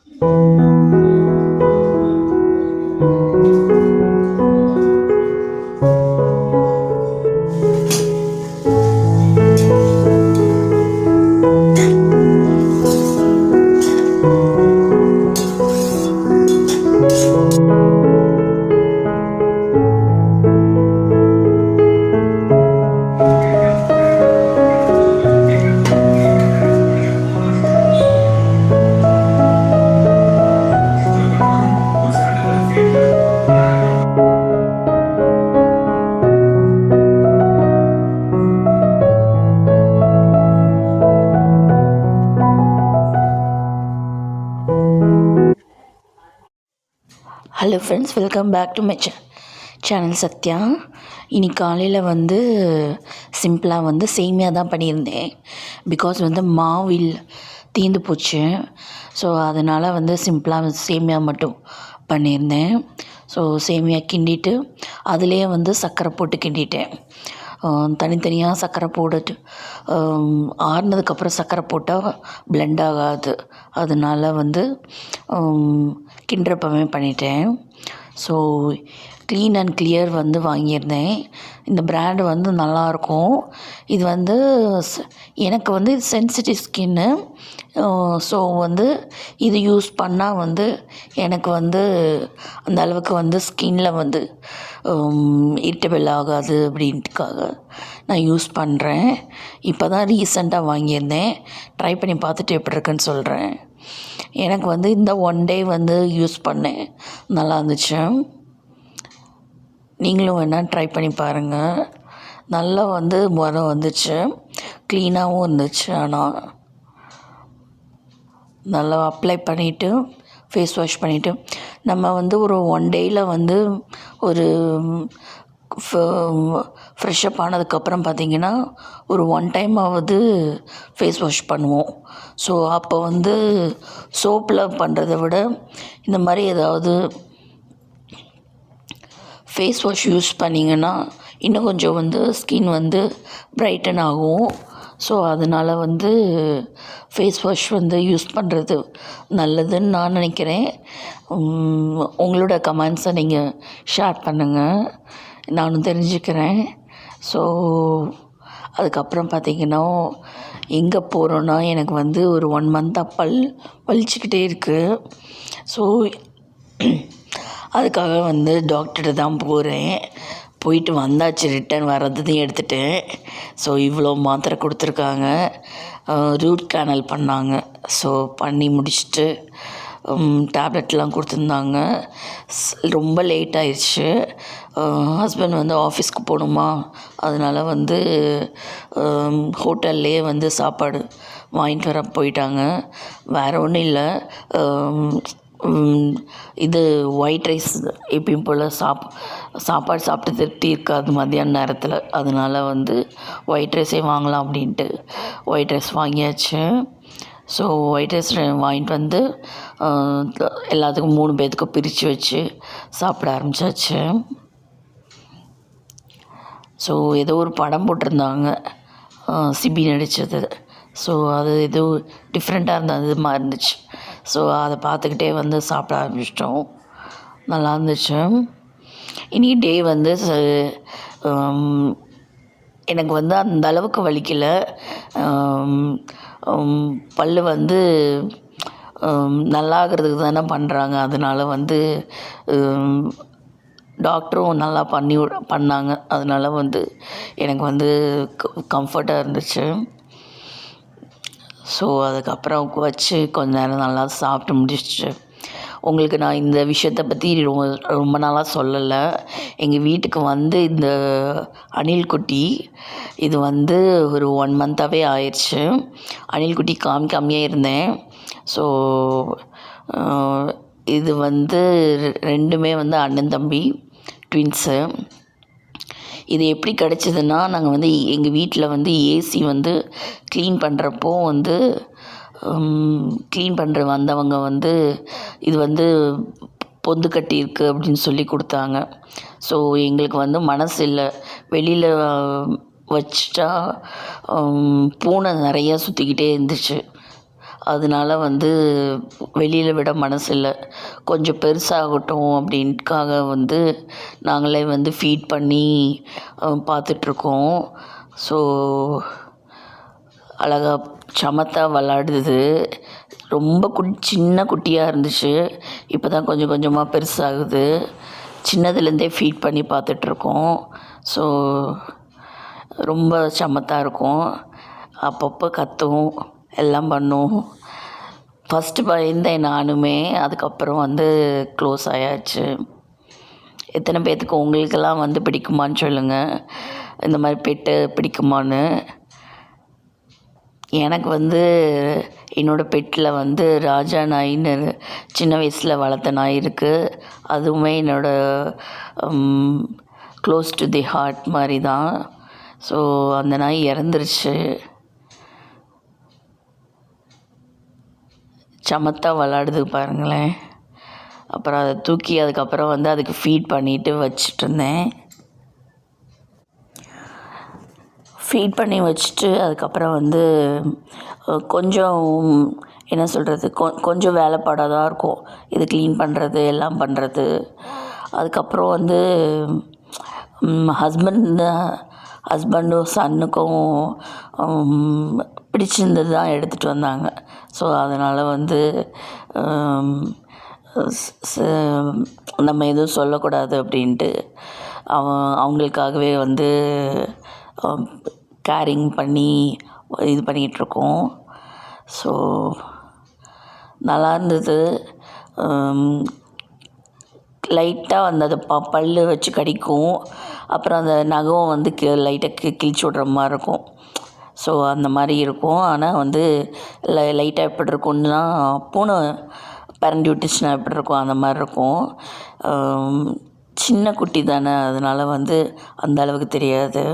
Hello friends, welcome back to my channel Sathya. இன்னைக்கு காலையில் வந்து சிம்பிளாக வந்து சேமியா தான் பண்ணியிருந்தேன். பிகாஸ் வந்து மாவில் தீர்ந்து போச்சு. ஸோ அதனால் வந்து சிம்பிளாக சேமியா மட்டும் பண்ணியிருந்தேன். ஸோ சேமியா கிண்டிட்டு அதுலேயே வந்து சர்க்கரை போட்டு கிண்டிட்டேன். தனித்தனியாக சர்க்கரை போட்டுட்டு ஆறுனதுக்கப்புறம் சர்க்கரை போட்டால் பிளெண்ட் ஆகாது. அதனால் வந்து கிண்டுறப்பவே பண்ணிட்டேன். ஸோ க்ளீன் அண்ட் கிளியர் வந்து வாங்கியிருந்தேன். இந்த பிராண்டு வந்து நல்லாயிருக்கும். இது வந்து எனக்கு வந்து இது சென்சிட்டிவ் ஸ்கின்னு. ஸோ வந்து இது யூஸ் பண்ணால் வந்து எனக்கு வந்து அந்த அளவுக்கு வந்து ஸ்கின்னில் வந்து இரிட்டபிள் ஆகாது அப்படின்ட்டுக்காக நான் யூஸ் பண்ணுறேன். இப்போ தான் ரீசெண்டாக வாங்கியிருந்தேன். ட்ரை பண்ணி பார்த்துட்டு எப்படி இருக்குன்னு சொல்கிறேன். எனக்கு வந்து இந்த ஒன் டே வந்து யூஸ் பண்ணேன், நல்லா இருந்துச்சு. நீங்களும் வேணால் ட்ரை பண்ணி பாருங்கள். நல்லா வந்து முறம் வந்துச்சு, க்ளீனாகவும் இருந்துச்சு. ஆனால் நல்லா அப்ளை பண்ணிவிட்டு ஃபேஸ் வாஷ் பண்ணிவிட்டு நம்ம வந்து ஒரு ஒன் டேயில் வந்து ஒரு ஃப்ரெஷ்ஷப் ஆனதுக்கப்புறம் பார்த்திங்கன்னா ஒரு ஒன் டைம் ஆவது ஃபேஸ் வாஷ் பண்ணுவோம். ஸோ அப்போ வந்து சோப்பில் பண்ணுறத விட இந்த மாதிரி ஏதாவது ஃபேஸ் வாஷ் யூஸ் பண்ணிங்கன்னா இன்னும் கொஞ்சம் வந்து ஸ்கின் வந்து பிரைட்டன் ஆகும். ஸோ அதனால் வந்து ஃபேஸ் வாஷ் வந்து யூஸ் பண்ணுறது நல்லதுன்னு நான் நினைக்கிறேன். உங்களோட கமெண்ட்ஸை நீங்கள் ஷேர் பண்ணுங்கள், நானும் தெரிஞ்சுக்கிறேன். ஸோ அதுக்கப்புறம் பார்த்திங்கன்னா எங்கே போகிறோன்னா எனக்கு வந்து ஒரு 1 மந்தாக வலிச்சுக்கிட்டே இருக்குது. ஸோ அதுக்காக வந்து டாக்டர்கிட்ட தான் போகிறேன். போயிட்டு வந்தாச்சு, ரிட்டன் வர்றதையும் எடுத்துட்டேன். ஸோ இவ்வளோ மாத்திரை கொடுத்துருக்காங்க. ரூட் கேனல் பண்ணாங்க. ஸோ பண்ணி முடிச்சுட்டு டேப்லெட்லாம் கொடுத்துருந்தாங்க. ரொம்ப லேட் ஆயிடுச்சு. ஹஸ்பண்ட் வந்து ஆஃபீஸ்க்கு போகணுமா, அதனால் வந்து ஹோட்டல்லே வந்து சாப்பாடு வாங்கிட்டு வர போயிட்டாங்க. வேறு ஒன்றும் இல்லை, இது ஒயிட் ரைஸ் எப்பயும் போல் சாப்பாடு சாப்பிட்டு திருப்தி இருக்காது மத்தியான நேரத்தில். அதனால் வந்து ஒயிட் ரைஸே வாங்கலாம் அப்படின்ட்டு ஒயிட் ரைஸ் வாங்கியாச்சு. ஸோ ஒயிட் ரைஸ் வாங்கிட்டு வந்து எல்லாத்துக்கும் 3 பேர்த்துக்கும் பிரித்து வச்சு சாப்பிட ஆரம்பித்தாச்சு. ஸோ ஏதோ ஒரு படம் போட்டிருந்தாங்க, சிபி நடித்தது. ஸோ அது ஏதோ டிஃப்ரெண்ட்டாக இருந்தது மாதிரி இருந்துச்சு. ஸோ அதை பார்த்துக்கிட்டே வந்து சாப்பிட ஆரம்பிச்சிட்டோம். நல்லா இருந்துச்சு. இன்றைக்கி டே வந்து எனக்கு வந்து அந்த அளவுக்கு வலிக்கலை. பல் வந்து நல்லாகிறதுக்கு தானே பண்ணுறாங்க. அதனால் வந்து டாக்டரும் நல்லா பண்ணாங்க. அதனால் வந்து எனக்கு வந்து கம்ஃபர்ட்டாக இருந்துச்சு. ஸோ அதுக்கப்புறம் வச்சு கொஞ்ச நேரம் நல்லா சாப்பிட்டு முடிச்சிச்சு. உங்களுக்கு நான் இந்த விஷயத்தை பற்றி ரொம்ப நாளாக சொல்லலை. எங்கள் வீட்டுக்கு வந்து இந்த அணில் குட்டி இது வந்து ஒரு 1 மந்த்தாகவே ஆயிடுச்சு. அணில் குட்டி காமிக்காமையே இருந்தேன். ஸோ இது வந்து 2மே வந்து அண்ணன் தம்பி ட்வின்ஸு. இது எப்படி கிடச்சிதுன்னா, நாங்கள் வந்து எங்கள் வீட்டில் வந்து ஏசி வந்து க்ளீன் பண்ணுறப்போ வந்து க்ளீன் பண்ணுற வந்தவங்க வந்து இது வந்து பொந்து கட்டியிருக்கு அப்படின்னு சொல்லி கொடுத்தாங்க. ஸோ எங்களுக்கு வந்து மனசு இல்லை, வெளியில் வச்சிட்டா பூனை நிறையா சுற்றிக்கிட்டே இருந்துச்சு. அதனால வந்து வெளியில் விட மனசில்லை. கொஞ்சம் பெருசாகட்டும் அப்படின்ட்டுக்காக வந்து நாங்களே வந்து ஃபீட் பண்ணி பார்த்துட்ருக்கோம். ஸோ அழகா சமத்தா விளாடுது. ரொம்ப சின்ன குட்டியாக இருந்துச்சு. இப்போ தான் கொஞ்சம் கொஞ்சமாக பெருசாகுது. சின்னதுலேருந்தே ஃபீட் பண்ணி பார்த்துட்ருக்கோம். ஸோ ரொம்ப சமத்தாக இருக்கும். அப்பப்போ கத்தும், எல்லாம் பண்ணும். ஃபஸ்ட்டு பயந்தேன் நானுமே. அதுக்கப்புறம் வந்து க்ளோஸ் ஆயாச்சு. எத்தனை பேர்த்துக்கு உங்களுக்கெல்லாம் வந்து பிடிக்குமான்னு சொல்லுங்கள். இந்த மாதிரி பெட்டு பிடிக்குமான்னு. எனக்கு வந்து என்னோடய பெட்டில் வந்து ராஜா நாயின்னு சின்ன வயசில் வளர்த்த நாய் இருக்குது. அதுவுமே என்னோடய க்ளோஸ் டு தி ஹார்ட் மாதிரி தான். ஸோ அந்த நாய் இறந்துருச்சு. சமத்தா விளாடுது பாருங்களேன். அப்புறம் அதை தூக்கி அதுக்கப்புறம் வந்து அதுக்கு ஃபீட் பண்ணிவிட்டு வச்சிட்ருந்தேன். ஃபீட் பண்ணி வச்சுட்டு அதுக்கப்புறம் வந்து கொஞ்சம் என்ன சொல்கிறது, கொஞ்சம் வேலைப்பாடாக தான் இருக்கும். இது க்ளீன் பண்ணுறது, எல்லாம் பண்ணுறது. அதுக்கப்புறம் வந்து ஹஸ்பண்டும் சன்னுக்கும் பிடிச்சிருந்தது தான் எடுத்துகிட்டு வந்தாங்க. ஸோ அதனால் வந்து நம்ம எதுவும் சொல்லக்கூடாது அப்படின்ட்டு அவங்களுக்காகவே வந்து கேரிங் பண்ணி இது பண்ணிகிட்ருக்கோம். ஸோ நல்லா இருந்தது. லைட்டாக வந்து அதை பல்லு வச்சு கடிக்கும். அப்புறம் அந்த நகம் வந்து லைட்டாக கிழிச்சு விட்ற மாதிரி இருக்கும். ஸோ அந்த மாதிரி இருக்கும். ஆனால் வந்து லைட்டாக எப்படி இருக்கும்னா, பூனை பரண்டி விட்டுச்சுன்னா எப்படி இருக்கும் அந்த மாதிரி இருக்கும். சின்ன குட்டி தானே, அதனால் வந்து அந்த அளவுக்கு தெரியாது.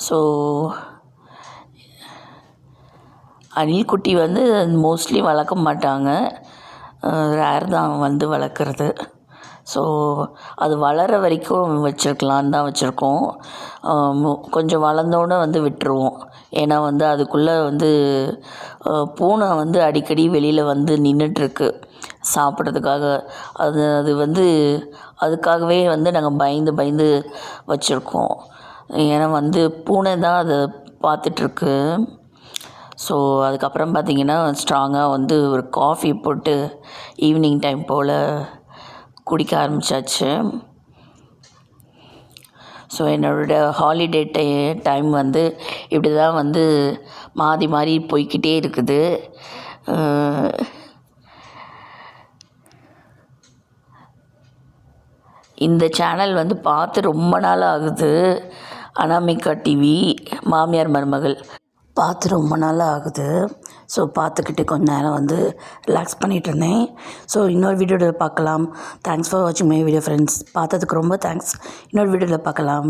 ஸோ அணில் குட்டி வந்து மோஸ்ட்லி வளர்க்க மாட்டாங்க. ரேர் தான் வந்து வளர்க்குறது. ஸோ அது வளர்கிற வரைக்கும் வச்சுருக்கலான்னு தான் வச்சுருக்கோம். கொஞ்சம் வளர்ந்தோன்னே வந்து விட்டுருவோம். ஏன்னா வந்து அதுக்குள்ளே வந்து பூனை வந்து அடிக்கடி வெளியில் வந்து நின்றுட்டுருக்கு சாப்பிட்றதுக்காக. அது வந்து அதுக்காகவே வந்து நாங்கள் பயந்து வச்சுருக்கோம். ஏன்னா வந்து பூனை தான் அதை பார்த்துட்ருக்கு. ஸோ அதுக்கப்புறம் பார்த்திங்கன்னா ஸ்ட்ராங்காக வந்து ஒரு காஃபி போட்டு ஈவினிங் டைம் போல் குடிக்க ஆரம்பித்தாச்சு. ஸோ என்னோடய ஹாலிடே டைம் வந்து இப்படி தான் வந்து மாறி போய்க்கிட்டே இருக்குது. இந்த சேனல் வந்து பார்த்து ரொம்ப நாள் ஆகுது. அனாமிகா டிவி மாமியார் மருமகள் பார்த்து ரொம்ப நாள் ஆகுது. ஸோ பார்த்துக்கிட்டு கொஞ்ச நேரம் வந்து ரிலாக்ஸ் பண்ணிகிட்ருந்தேன். ஸோ இன்னொரு வீடியோவில் பார்க்கலாம். தேங்க்ஸ் ஃபார் வாட்சிங் மை வீடியோ ஃப்ரெண்ட்ஸ். பார்த்ததுக்கு ரொம்ப தேங்க்ஸ். இன்னொரு வீடியோவில் பார்க்கலாம்.